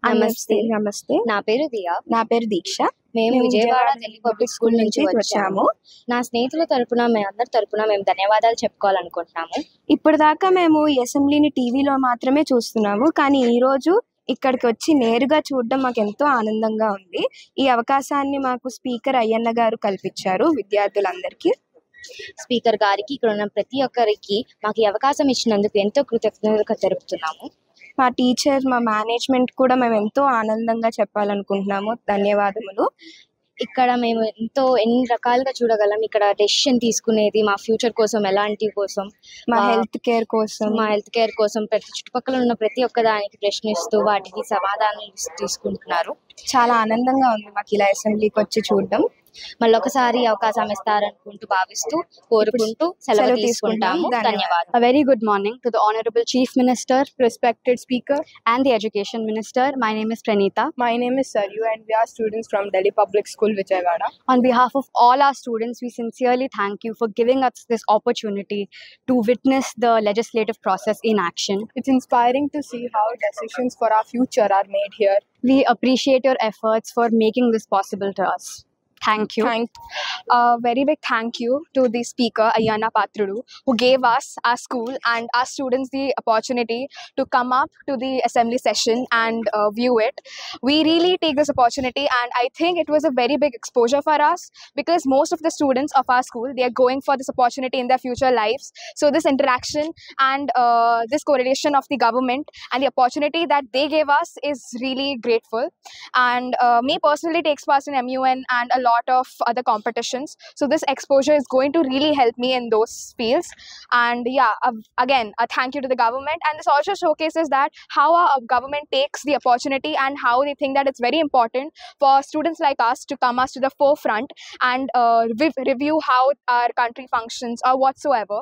నమస్తే. నమస్తే. నా పేరు దియా. నా పేరు దీక్ష. మేము విజయవాడ ఢిల్లీ పబ్లిక్ స్కూల్ నుంచి వచ్చాము. నా స్నేహితుల తరపున అందరి తరపున మేము ధన్యవాదాలు చెప్పుకోవాలనుకుంటున్నాము. ఇప్పటిదాకా మేము ఈ అసెంబ్లీని టీవీలో మాత్రమే చూస్తున్నాము, కానీ ఈరోజు ఇక్కడికి వచ్చి నేరుగా చూడడం మాకు ఎంతో ఆనందంగా ఉంది. ఈ అవకాశాన్ని మాకు స్పీకర్ అయ్యన్న గారు కల్పించారు. విద్యార్థులందరికీ, స్పీకర్ గారికి, ఇక్కడ ఉన్న ప్రతి ఒక్కరికి మాకు ఈ అవకాశం ఇచ్చినందుకు ఎంతో కృతజ్ఞతలు తెలుపుతున్నాము. మా టీచర్, మా మేనేజ్మెంట్ కూడా మేము ఎంతో ఆనందంగా చెప్పాలనుకుంటున్నాము. ధన్యవాదములు. ఇక్కడ మేము ఎన్ని రకాలుగా చూడగలం. ఇక్కడ డెసిషన్ తీసుకునేది మా ఫ్యూచర్ కోసం, ఎలాంటి కోసం, మా హెల్త్ కేర్ కోసం ప్రతి చుట్టుపక్కల ఉన్న ప్రతి ఒక్క దానికి ప్రశ్నిస్తూ వాటికి సమాధానాలు తీసుకుంటున్నారు. చాలా ఆనందంగా ఉంది మాకు ఇలా అసెంబ్లీకి వచ్చి చూడడం. మళ్ళొకసారి అవకాశం ఇస్తారనుకుంటూ భావిస్తూ కోరుకుంటూ సెలవు తీసుకుంటాము. ధన్యవాదాలు. A very good morning to the Honorable Chief Minister, respected Speaker, and the Education Minister. My name is Pranita. My name is Saryu, and we are students from Delhi Public School, Vijayawada. On behalf of all our students, we sincerely thank you for giving us this opportunity to witness the legislative process in action. It's inspiring to see how decisions for our future are made here. We appreciate your efforts for making this possible to us. Thank you. Very big thank you to the speaker Ayyana Patrudu, who gave us, our school and our students, the opportunity to come up to the assembly session and view it. We really take this opportunity, and I think it was a very big exposure for us, because most of the students of our school, they are going for this opportunity in their future lives. So this interaction and this correlation of the government and the opportunity that they gave us is really grateful. And me personally takes part in MUN and a lot of other competitions, so this exposure is going to really help me in those fields. And yeah, again a thank you to the government, and this also showcases that how our government takes the opportunity and how they think that it's very important for students like us to come us to the forefront and review how our country functions or whatsoever.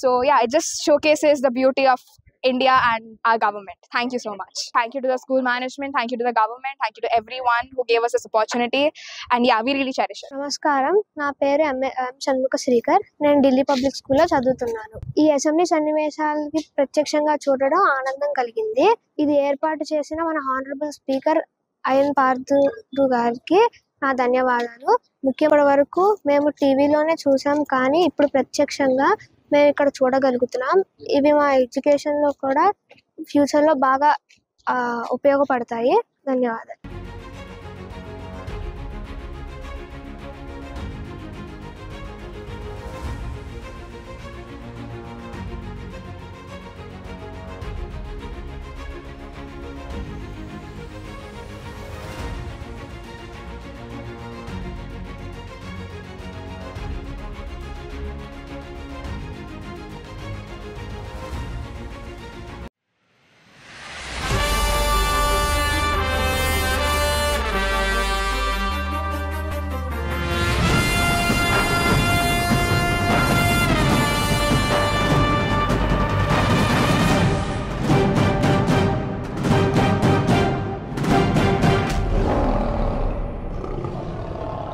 So yeah, it just showcases the beauty of India and our government. Thank you so much. Thank you to the school management, thank you to the government, thank you to everyone who gave us this opportunity, and yeah, we really cherish it. నమస్కారం, నా పేరు షణ్ముఖ శ్రీకర్. నేను Delhi public స్కూల్లో చదువుతున్నాను. ఈ assembly సన్నివేశాలకి ప్రత్యక్షంగా చూడడం ఆనందం కలిగింది. ఇది ఏర్పాటు చేసిన మన హానరబుల్ స్పీకర్ అయ్యన్ పాత్రుడు గారికి నా ధన్యవాదాలు. ముఖ్యపటి వరకు మేము టీవీలోనే చూసాం, కానీ ఇప్పుడు ప్రత్యక్షంగా మేము ఇక్కడ చూడగలుగుతున్నాం. ఇవి మా ఎడ్యుకేషన్ లో కూడా ఫ్యూచర్ లో బాగా ఉపయోగపడతాయి. ధన్యవాదాలు.